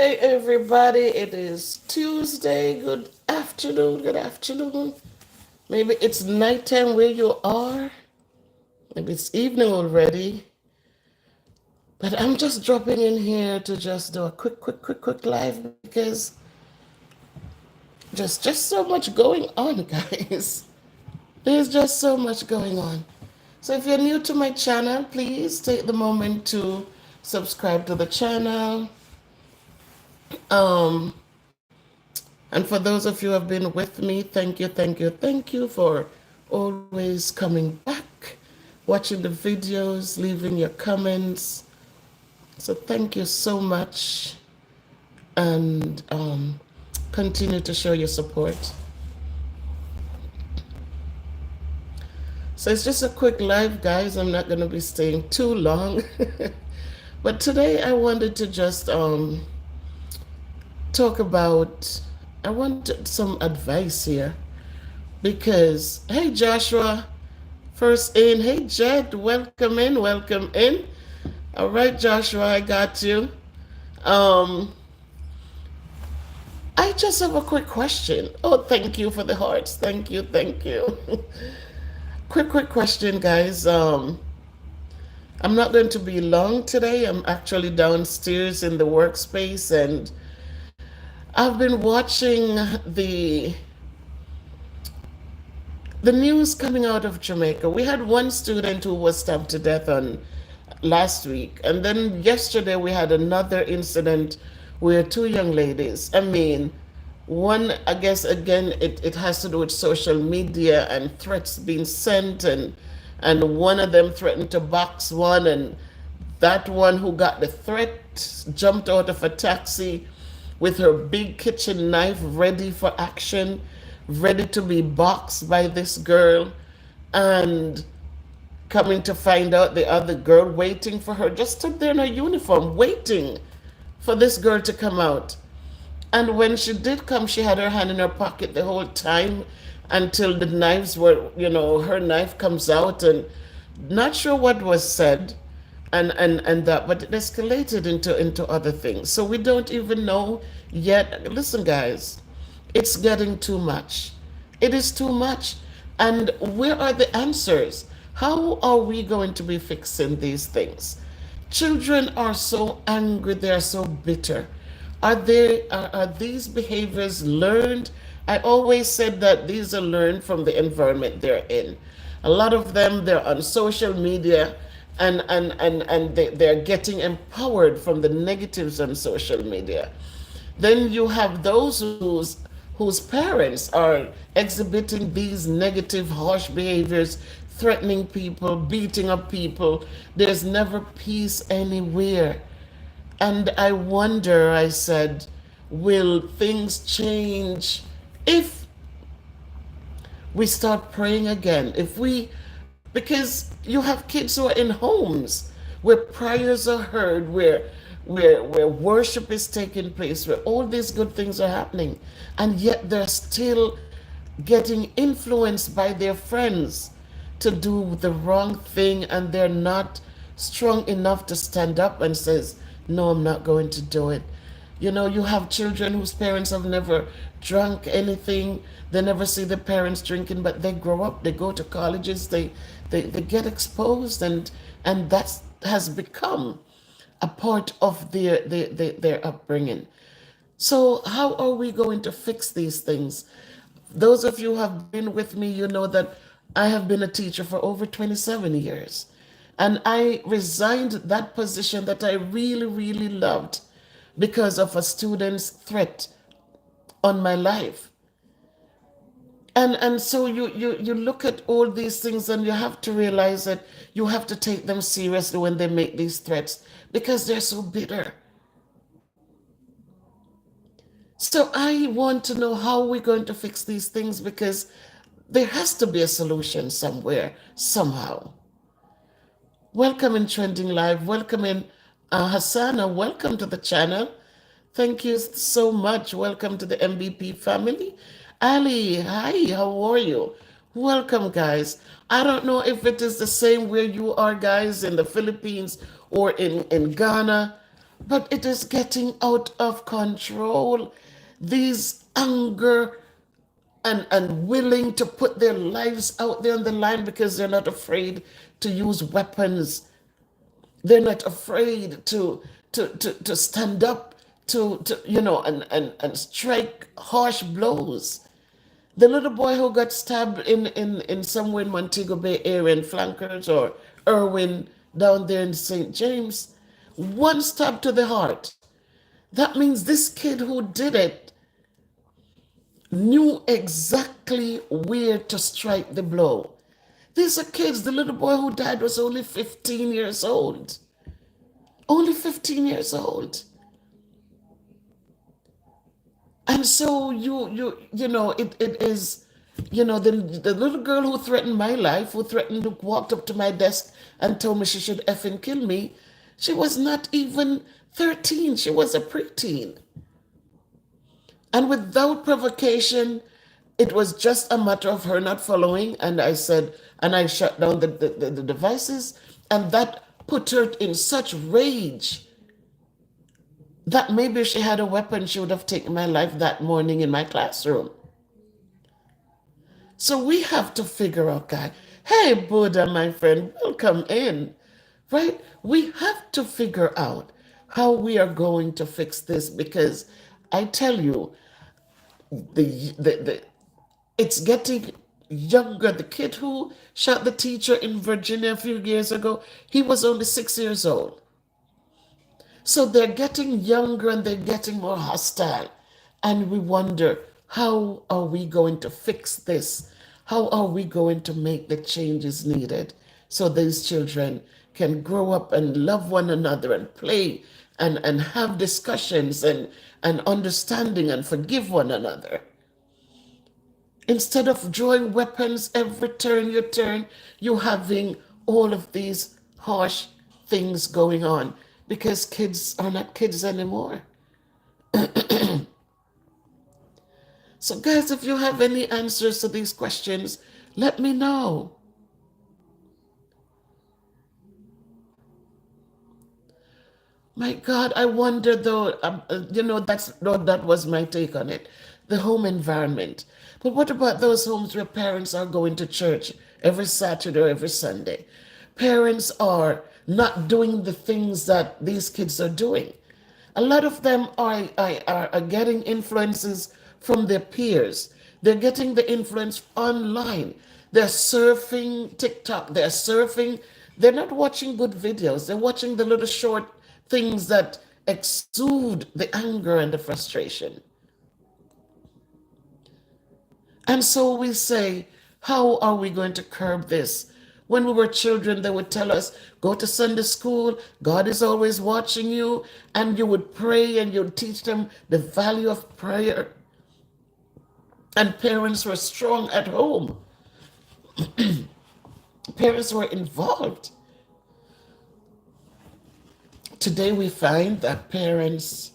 Hi, everybody. It is Tuesday. Good afternoon. Good afternoon. Maybe it's nighttime where you are. Maybe it's evening already. But I'm just dropping in here to just do a quick live because just so much going on, guys. There's just so much going on. So if you're new to my channel, please take the moment to subscribe to the channel. Um, And for those of you who have been with me, thank you for always coming back, watching the videos, leaving your comments. So thank you so much, and continue to show your support. So it's just a quick live, guys. I'm not going to be staying too long. But today I wanted to just talk about, I want some advice here. Because, hey, Joshua, first in. Hey, Jed, welcome in, welcome in. All right, Joshua, I got you. Um, I just have a quick question. Oh, thank you for the hearts. Thank you, thank you. quick question, guys. I'm not going to be long today. I'm actually downstairs in the workspace, and I've been watching the news coming out of Jamaica. We had one student who was stabbed to death on last week, and then yesterday we had another incident where two young ladies. I mean, one, I guess again it has to do with social media and threats being sent, and one of them threatened to box one, and that one who got the threat jumped out of a taxi with her big kitchen knife ready for action, ready to be boxed by this girl, and coming to find out the other girl waiting for her just stood there in her uniform waiting for this girl to come out. And when she did come, she had her hand in her pocket the whole time until the knives were, her knife comes out, and not sure what was said, and that, but it escalated into other things. So we don't even know yet. Listen, guys, it's getting too much. It is too much. And where are the answers? How are we going to be fixing these things? Children are so angry, they are so bitter. Are these behaviors learned? I always said that these are learned from the environment they're in. A lot of them, they're on social media, and they're getting empowered from the negatives on social media. Then you have those whose parents are exhibiting these negative, harsh behaviors, threatening people, beating up people. There's never peace anywhere. And I wonder, I said, will things change if we start praying again? Because you have kids who are in homes where prayers are heard, where worship is taking place, where all these good things are happening, and yet they're still getting influenced by their friends to do the wrong thing, and they're not strong enough to stand up and says, no, I'm not going to do it. You have children whose parents have never drunk anything. They never see their parents drinking, but they grow up, they go to colleges, they get exposed, and that has become a part of their upbringing. So how are we going to fix these things? Those of you who have been with me, you know that I have been a teacher for over 27 years. And I resigned that position that I really, really loved because of a student's threat on my life. And so you look at all these things, and you have to realize that you have to take them seriously when they make these threats, because they're so bitter. So I want to know how we're going to fix these things, because there has to be a solution somewhere, somehow. Welcome in Trending Live. Welcome in Hassana. Welcome to the channel. Thank you so much. Welcome to the MVP family. Ali, hi, how are you? Welcome, guys. I don't know if it is the same where you are, guys, in the Philippines or in Ghana, but it is getting out of control. These anger and willing to put their lives out there on the line because they're not afraid to use weapons. They're not afraid to stand up and strike harsh blows. The little boy who got stabbed in somewhere in Montego Bay area in Flankers or Irwin down there in St. James, one stab to the heart. That means this kid who did it knew exactly where to strike the blow. These are kids. The little boy who died was only 15 years old. Only 15 years old. And so it is, the little girl who threatened my life, who threatened to walk up to my desk and told me she should effing kill me, she was not even 13. She was a preteen. And without provocation, it was just a matter of her not following. And I said, and I shut down the devices. And that put her in such rage that maybe if she had a weapon, she would have taken my life that morning in my classroom. So we have to figure out, guy. Hey, Buddha, my friend, welcome in. Right? We have to figure out how we are going to fix this because I tell you, the it's getting younger. The kid who shot the teacher in Virginia a few years ago, he was only 6 years old. So they're getting younger and they're getting more hostile. And we wonder, how are we going to fix this? How are we going to make the changes needed so these children can grow up and love one another and play and have discussions and understanding and forgive one another? Instead of drawing weapons every turn you turn, you're having all of these harsh things going on because kids are not kids anymore. So, guys, if you have any answers to these questions, let me know. My God, I wonder though, that was my take on it, the home environment. But what about those homes where parents are going to church every Saturday or every Sunday? Parents are not doing the things that these kids are doing. A lot of them are getting influences from their peers. They're getting the influence online. They're surfing TikTok. They're not watching good videos. They're watching the little short things that exude the anger and the frustration. And so we say, how are we going to curb this? When we were children, they would tell us, go to Sunday school, God is always watching you, and you would pray and you'd teach them the value of prayer. And parents were strong at home. Parents were involved. Today we find that parents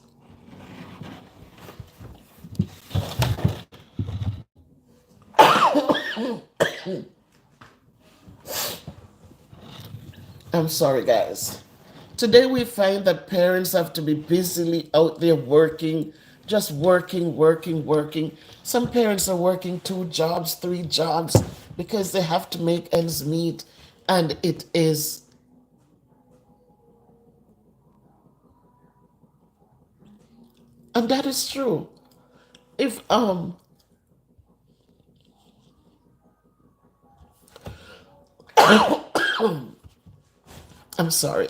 I'm sorry, guys. Today we find that parents have to be busily out there working, just working, working, working. Some parents are working 2 jobs, 3 jobs because they have to make ends meet. And and that is true. If I'm sorry.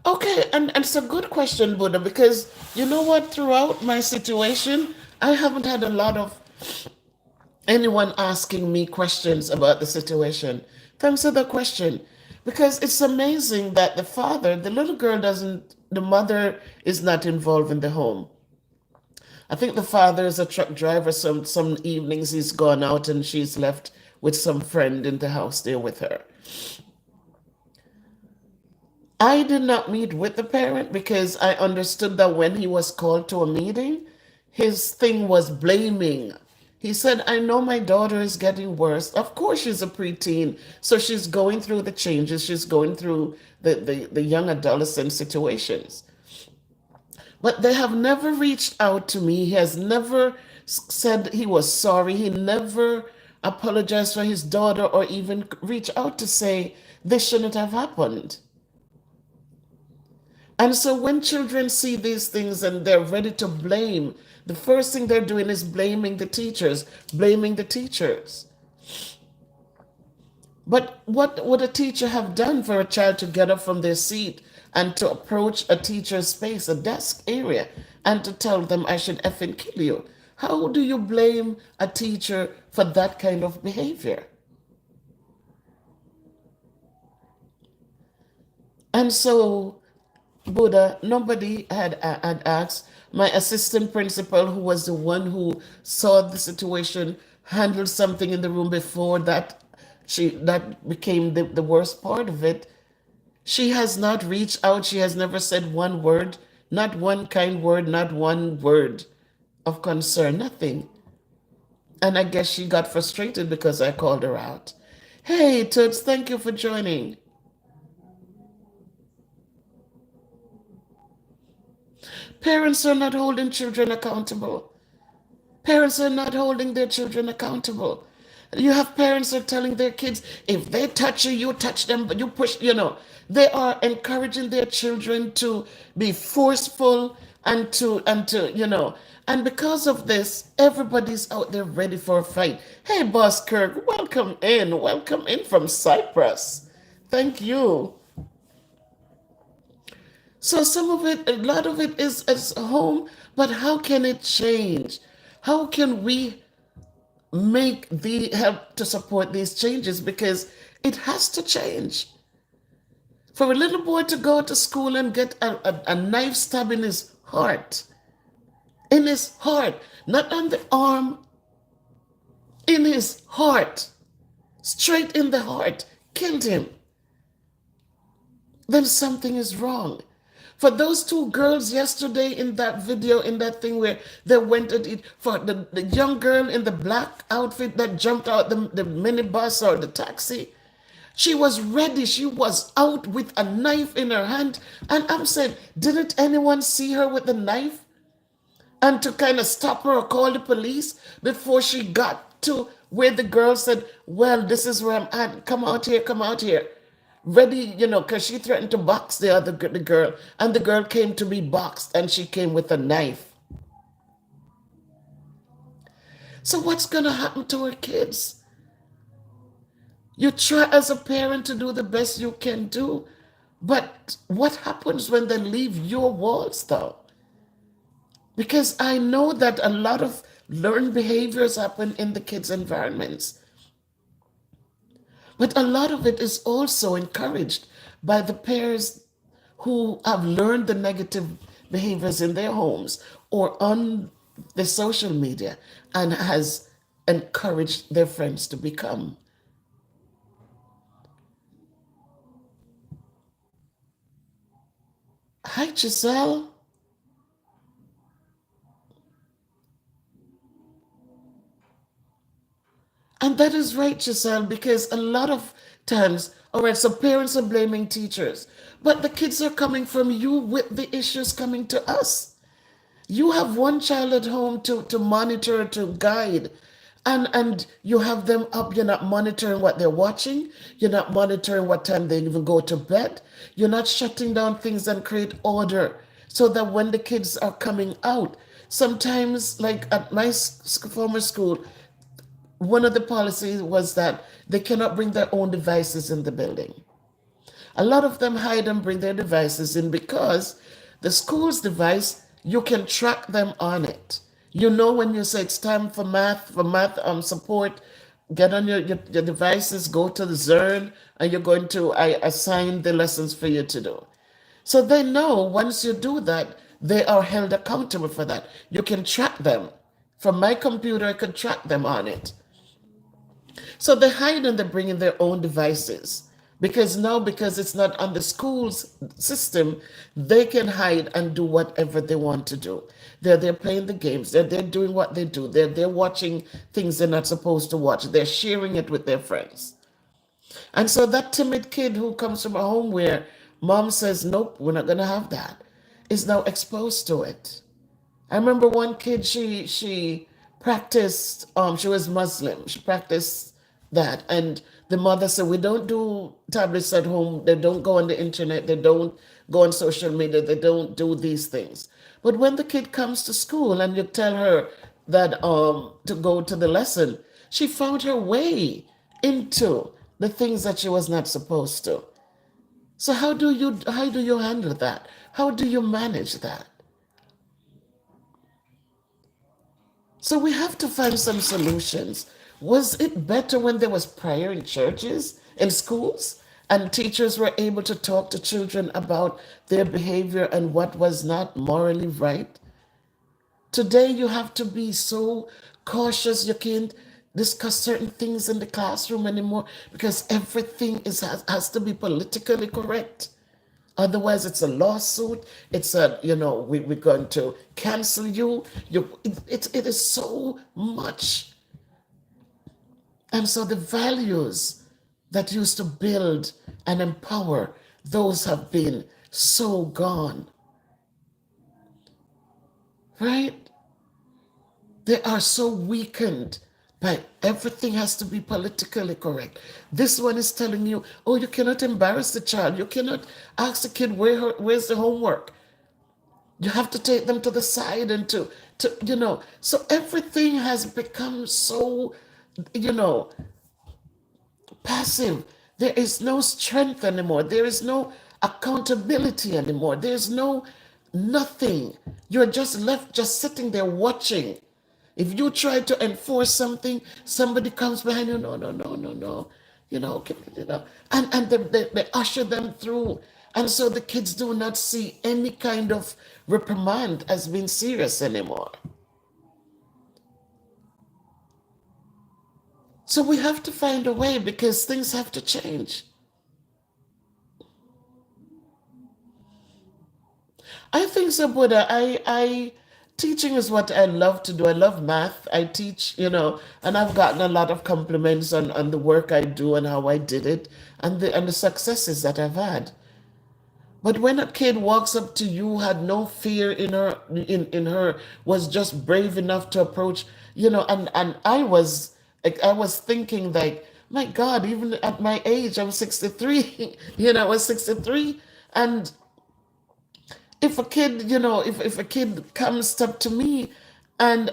Okay, and it's a good question, Buddha, because you know what? Throughout my situation, I haven't had a lot of anyone asking me questions about the situation. Thanks for the question. Because it's amazing that the little girl doesn't, the mother is not involved in the home. I think the father is a truck driver. Some evenings he's gone out and she's left with some friend in the house there with her. I did not meet with the parent because I understood that when he was called to a meeting, his thing was blaming. He said, I know my daughter is getting worse. Of course, she's a preteen, so she's going through the changes, she's going through the young adolescent situations. But they have never reached out to me. He has never said he was sorry. He never apologized for his daughter or even reached out to say this shouldn't have happened. And so when children see these things and they're ready to blame, the first thing they're doing is blaming the teachers, blaming the teachers. But what would a teacher have done for a child to get up from their seat and to approach a teacher's space, a desk area, and to tell them, I should effing kill you? How do you blame a teacher for that kind of behavior? And so, Buddha, nobody had asked. My assistant principal, who was the one who saw the situation, handled something in the room before that became the worst part of it. She has not reached out. She has never said one word, not one kind word, not one word of concern, nothing. And I guess she got frustrated because I called her out. Hey, Toots, thank you for joining. Parents are not holding children accountable. Parents are not holding their children accountable. You have parents that are telling their kids, if they touch you, you touch them, but you push. They are encouraging their children to be forceful and because of this, everybody's out there ready for a fight. Hey, Boss Kirk, welcome in. Welcome in from Cyprus. Thank you. So some of it, a lot of it is home, but how can it change? How can we make the help to support these changes? Because it has to change. For a little boy to go to school and get a knife stab in his heart, not on the arm, in his heart, straight in the heart, killed him, then something is wrong. For those two girls yesterday in that video, in that thing where they went and eat, for the young girl in the black outfit that jumped out the minibus or the taxi, she was ready. She was out with a knife in her hand. And I'm saying, didn't anyone see her with the knife? And to kind of stop her or call the police before she got to where the girl said, well, this is where I'm at. Come out here, come out here. Ready, because she threatened to box the girl. And the girl came to be boxed and she came with a knife. So what's going to happen to her kids? You try as a parent to do the best you can do. But what happens when they leave your walls, though? Because I know that a lot of learned behaviors happen in the kids' environments. But a lot of it is also encouraged by the parents who have learned the negative behaviors in their homes or on the social media and has encouraged their friends to become. Hi, Giselle. And that is right, Giselle, because a lot of times, all right, so parents are blaming teachers, but the kids are coming from you with the issues coming to us. You have one child at home to monitor, to guide, and you have them up. You're not monitoring what they're watching. You're not monitoring what time they even go to bed. You're not shutting down things and create order so that when the kids are coming out, sometimes, like at my former school, one of the policies was that they cannot bring their own devices in the building. A lot of them hide and bring their devices in because the school's device, you can track them on it. You know when you say it's time for math support, get on your devices, go to the Zern, and you're going to assign the lessons for you to do. So they know once you do that, they are held accountable for that. You can track them. From my computer, I can track them on it. So they hide and they bring in their own devices. Because it's not on the school's system, they can hide and do whatever they want to do. They're playing the games. They're doing what they do. They're watching things they're not supposed to watch. They're sharing it with their friends. And so that timid kid who comes from a home where mom says, nope, we're not going to have that, is now exposed to it. I remember one kid, she practiced, she was Muslim. She practiced that. And the mother said, we don't do tablets at home. They don't go on the internet. They don't go on social media. They don't do these things. But when the kid comes to school and you tell her that to go to the lesson, she found her way into the things that she was not supposed to. So how do you handle that? How do you manage that? So we have to find some solutions. Was it better when there was prayer in churches, in schools, and teachers were able to talk to children about their behavior and what was not morally right? Today you have to be so cautious. You can't discuss certain things in the classroom anymore because everything has to be politically correct. Otherwise, it's a lawsuit. It's we're going to cancel you. It is so much. And so the values that used to build and empower, those have been so gone, right? They are so weakened by everything has to be politically correct. This one is telling you, oh, you cannot embarrass the child. You cannot ask the kid where's the homework. You have to take them to the side and so everything has become so, you know, passive. There is no strength anymore. There is no accountability anymore. There's no nothing. You're just left just sitting there watching. If you try to enforce something, somebody comes behind you, no, no, no, no, no. And they usher them through. And so the kids do not see any kind of reprimand as being serious anymore. So we have to find a way because things have to change. I think so, Buddha. I teaching is what I love to do. I love math. I teach, and I've gotten a lot of compliments on the work I do and how I did it and the successes that I've had. But when a kid walks up to you, had no fear in her, was just brave enough to approach, and I was thinking like, my God, even at my age, I'm 63, I was 63. And if a kid, if a kid comes up to me and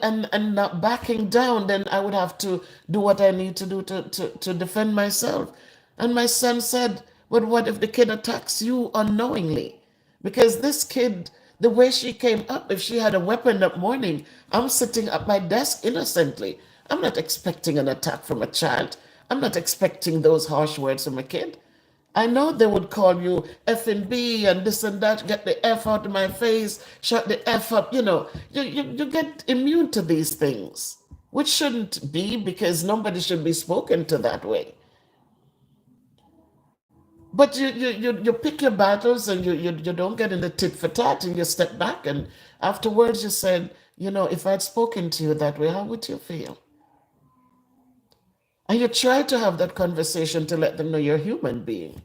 not backing down, then I would have to do what I need to do to defend myself. And my son said, but what if the kid attacks you unknowingly? Because this kid, the way she came up, if she had a weapon that morning, I'm sitting at my desk innocently. I'm not expecting an attack from a child. I'm not expecting those harsh words from a kid. I know they would call you F and B and this and that, get the F out of my face, shut the F up. You get immune to these things, which shouldn't be because nobody should be spoken to that way. But you pick your battles and you don't get in the tit for tat and you step back and afterwards you said, if I'd spoken to you that way, how would you feel? And you try to have that conversation to let them know you're a human being.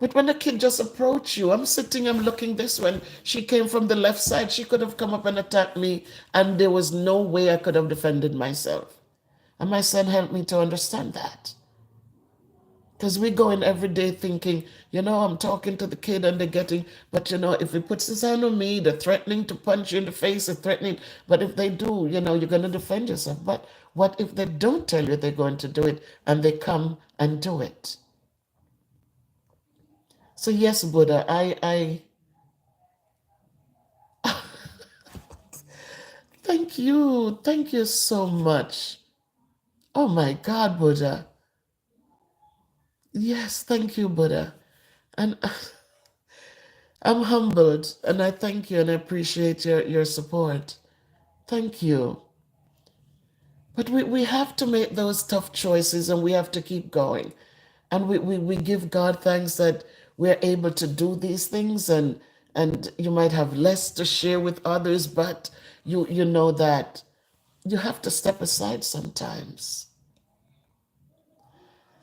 But when a kid just approach you, I'm sitting, I'm looking this way. She came from the left side. She could have come up and attacked me, and there was no way I could have defended myself. And my son helped me to understand that. Because we go in every day thinking, I'm talking to the kid and they're getting, but if he puts his hand on me, they're threatening to punch you in the face, they're threatening. But if they do, you're going to defend yourself. But what if they don't tell you they're going to do it and they come and do it? So yes, Buddha, I thank you. Thank you so much. Oh my God, Buddha. Yes, thank you, Buddha. And I'm humbled and I thank you and I appreciate your support. Thank you. But we have to make those tough choices and we have to keep going. And we give God thanks that we're able to do these things and and you might have less to share with others, but you know that you have to step aside sometimes.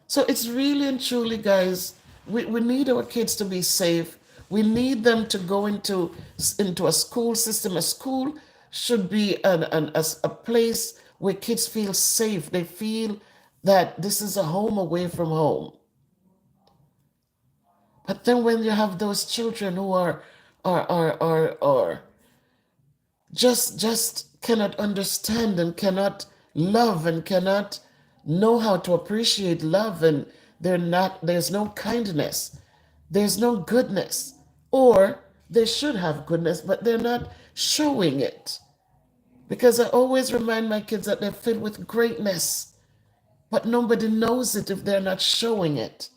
So it's really and truly, guys, we need our kids to be safe. We need them to go into a school system. A school should be a place where kids feel safe. They feel that this is a home away from home. But then when you have those children who are just cannot understand and cannot love and cannot know how to appreciate love, and there's no kindness, there's no goodness, or they should have goodness but they're not showing it, because I always remind my kids that they're filled with greatness, but nobody knows it if they're not showing it.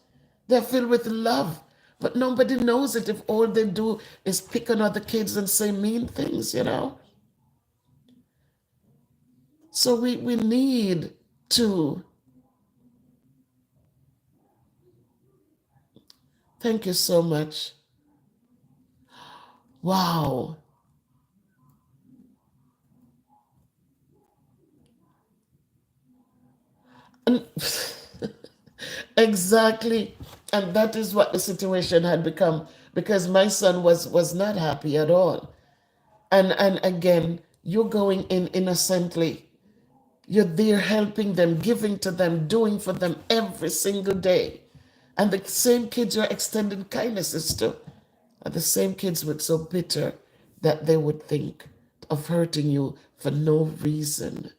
They're filled with love, but nobody knows it if all they do is pick on other kids and say mean things. So we need to. Thank you so much. Wow. And exactly. And that is what the situation had become, because my son was not happy at all. And again, you're going in innocently. You're there helping them, giving to them, doing for them every single day. And the same kids you're extending kindnesses to are the same kids were so bitter that they would think of hurting you for no reason.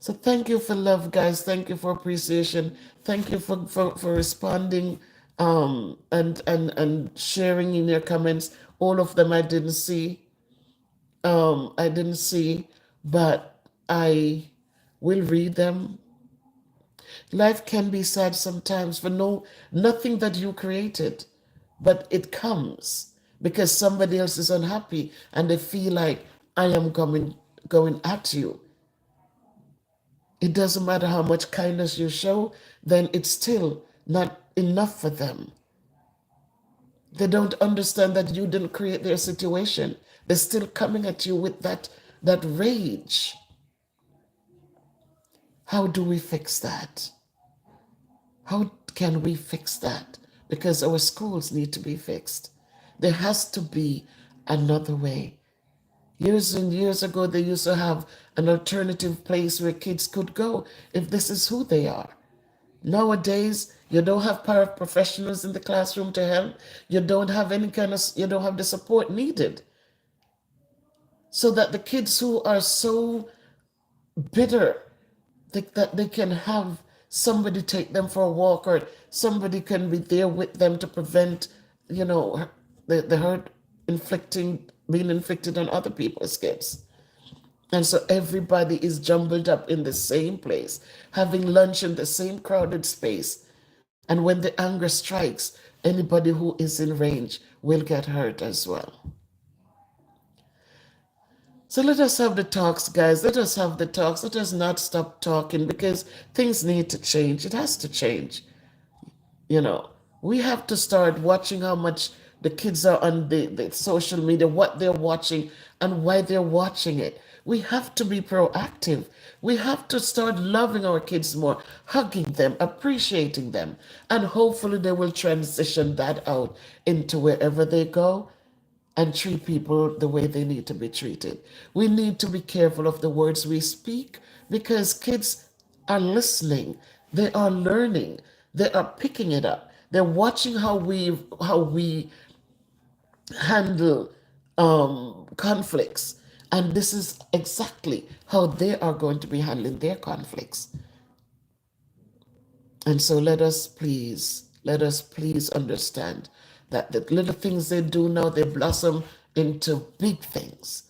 So thank you for love, guys. Thank you for appreciation. Thank you for responding and sharing in your comments. All of them I didn't see, but I will read them. Life can be sad sometimes for nothing that you created, but it comes because somebody else is unhappy and they feel like I am going at you. It doesn't matter how much kindness you show, then it's still not enough for them. They don't understand that you didn't create their situation. They're still coming at you with that rage. How do we fix that? How can we fix that? Because our schools need to be fixed. There has to be another way. Years and years ago, they used to have an alternative place where kids could go if this is who they are. Nowadays, you don't have paraprofessionals in the classroom to help. You don't have you don't have the support needed. So that the kids who are so bitter that they can have somebody take them for a walk, or somebody can be there with them to prevent, the hurt being inflicted on other people's kids. And so everybody is jumbled up in the same place, having lunch in the same crowded space. And when the anger strikes, anybody who is in range will get hurt as well. So let us have the talks, guys. Let us have the talks. Let us not stop talking, because things need to change. It has to change. We have to start watching how much the kids are on the social media, what they're watching, and why they're watching it. We have to be proactive. We have to start loving our kids more, hugging them, appreciating them, and hopefully they will transition that out into wherever they go and treat people the way they need to be treated. We need to be careful of the words we speak, because kids are listening, they are learning, they are picking it up. They're watching how we handle conflicts, and this is exactly how they are going to be handling their conflicts. And so let us please understand that the little things they do now, they blossom into big things.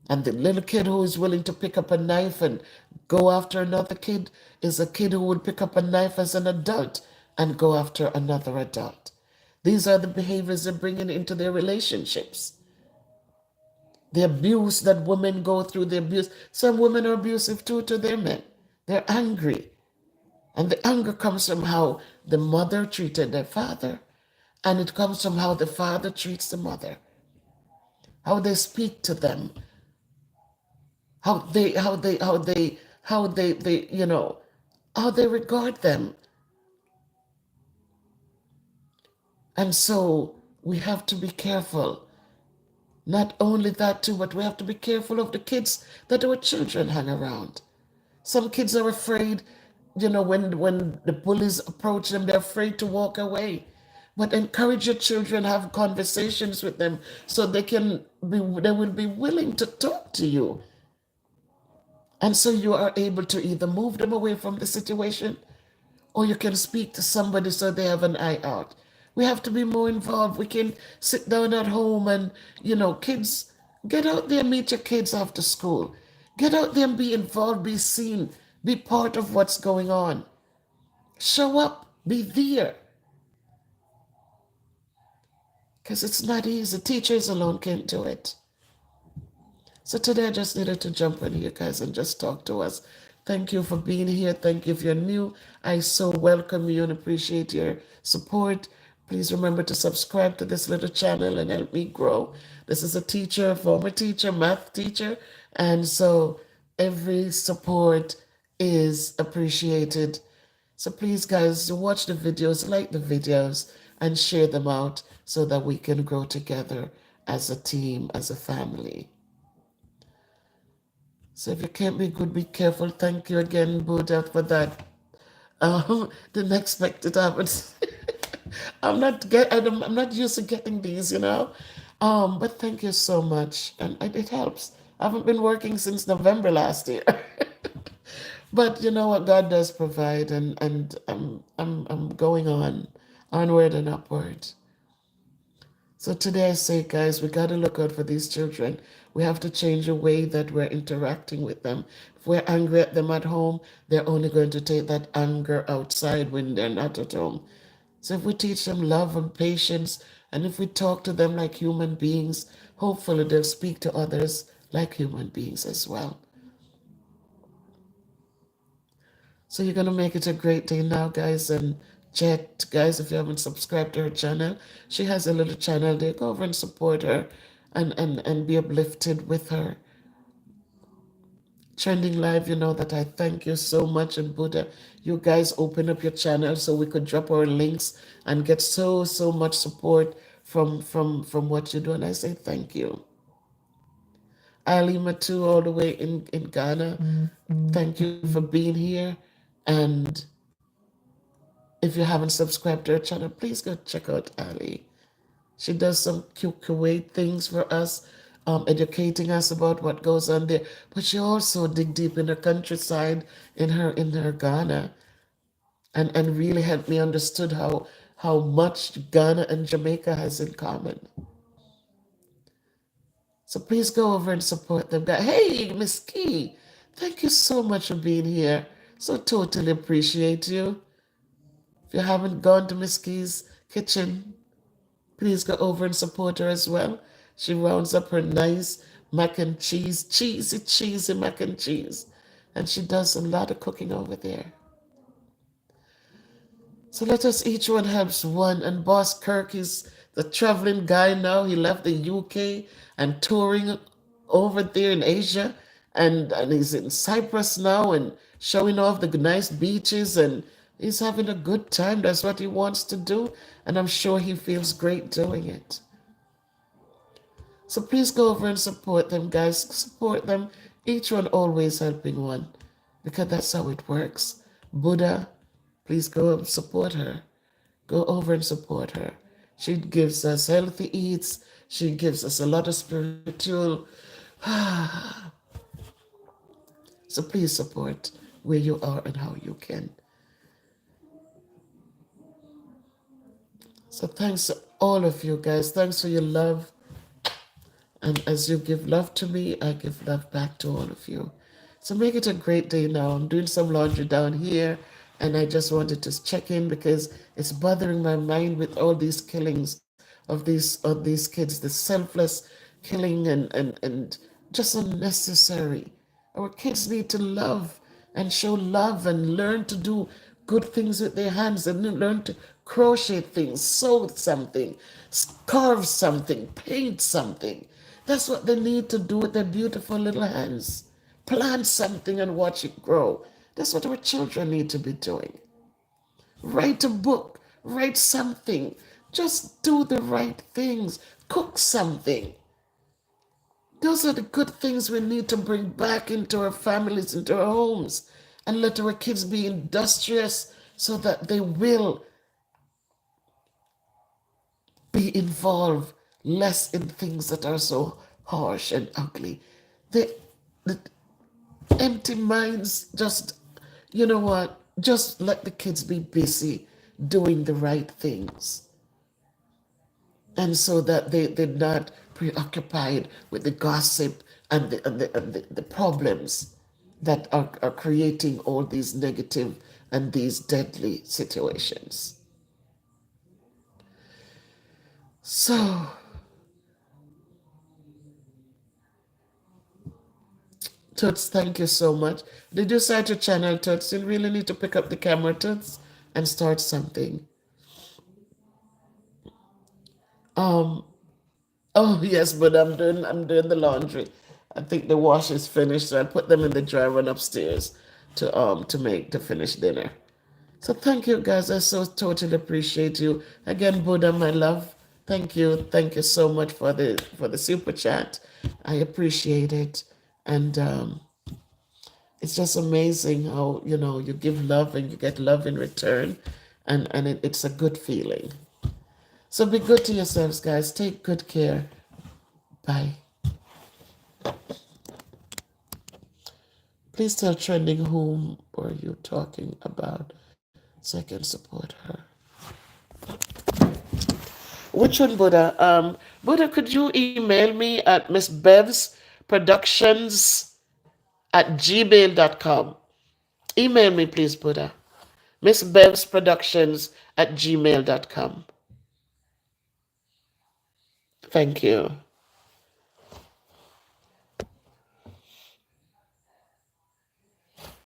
And the little kid who is willing to pick up a knife and go after another kid is a kid who would pick up a knife as an adult and go after another adult. These are the behaviors they're bringing into their relationships. The abuse that women go through, the abuse. Some women are abusive too to their men. They're angry. And the anger comes from how the mother treated their father, And it comes from how the father treats the mother, how they speak to them, how they how they regard them. And so we have to be careful. Not only that too, but we have to be careful of the kids that our children hang around. Some kids are afraid, when the bullies approach them, they're afraid to walk away. But encourage your children, have conversations with them so they will be willing to talk to you. And so you are able to either move them away from the situation, or you can speak to somebody so they have an eye out. We have to be more involved. We can sit down at home and, kids, get out there, meet your kids after school. Get out there and be involved, be seen, be part of what's going on. Show up, be there. Because it's not easy. Teachers alone can't do it. So today I just needed to jump in here, guys, and just talk to us. Thank you for being here. Thank you if you're new. I so welcome you and appreciate your support. Please remember to subscribe to this little channel and help me grow. This is a teacher, a former teacher, math teacher, and so every support is appreciated. So please, guys, watch the videos, like the videos, and share them out so that we can grow together as a team, as a family. So if you can't be good, be careful. Thank you again, Buddha, for that. Didn't expect it to happen. I'm not used to getting these, But thank you so much, and it helps. I haven't been working since November last year. But you know what? God does provide, and I'm going onward and upward. So today I say, guys, we got to look out for these children. We have to change the way that we're interacting with them. If we're angry at them at home, they're only going to take that anger outside when they're not at home. So if we teach them love and patience, and if we talk to them like human beings, hopefully they'll speak to others like human beings as well. So you're going to make it a great day now, guys. And Jet, guys, if you haven't subscribed to her channel, she has a little channel there. Go over and support her and be uplifted with her. Trending Live, you know that I thank you so much. And Buddha, you guys open up your channel so we could drop our links and get so much support from what you do. And I say thank you. Ali Matu, all the way in Ghana, thank you for being here. And if you haven't subscribed to her channel, please go check out Ali. She does some cute Kuwait things for us, educating us about what goes on there. But she also dig deep in the countryside in her Ghana, and really helped me understood how much Ghana and Jamaica has in common. So please go over and support them. Hey, Miss Key, thank you so much for being here. So totally appreciate you. If you haven't gone to Miss Key's kitchen, please go over and support her as well. She rounds up her nice mac and cheese, cheesy mac and cheese. And she does a lot of cooking over there. So let us each one helps one. And Boss Kirk is the traveling guy now. He left the UK and touring over there in Asia. And he's in Cyprus now and showing off the nice beaches, and he's having a good time. That's what he wants to do. And I'm sure he feels great doing it. So please go over and support them, guys. Support them. Each one always helping one, because that's how it works. Buddha, please go and support her. Go over and support her. She gives us healthy eats. She gives us a lot of spiritual. So please support where you are and how you can. So thanks to all of you guys. Thanks for your love. And as you give love to me, I give love back to all of you. So make it a great day now. I'm doing some laundry down here, and I just wanted to check in because it's bothering my mind with all these killings of these kids, the selfless killing and just unnecessary. Our kids need to love and show love and learn to do good things with their hands and learn to crochet things, sew something, carve something, paint something. That's what they need to do with their beautiful little hands. Plant something and watch it grow. That's what our children need to be doing. Write a book, write something. Just do the right things. Cook something. Those are the good things we need to bring back into our families, into our homes, and let our kids be industrious so that they will be involved less in things that are so harsh and ugly. The empty minds, just, you know what? Just let the kids be busy doing the right things. And so that they're not preoccupied with the gossip and the problems that are creating all these negative and these deadly situations. So, Toots, thank you so much. Did you start your channel, Toots? You really need to pick up the camera, Toots, and start something. Um, oh yes, but I'm doing the laundry. I think the wash is finished, so I put them in the dryer and upstairs to finish dinner. So thank you guys. I so totally appreciate you. Again, Buddha, my love. Thank you. Thank you so much for the super chat. I appreciate it. And it's just amazing how, you give love and you get love in return. And it's a good feeling. So be good to yourselves, guys. Take good care. Bye. Please tell Trending whom were you talking about so I can support her. Which one, Buddha? Buddha, could you email me at msbevsproductions at gmail.com? Email me, please, Buddha. msbevsproductions at gmail.com. Thank you.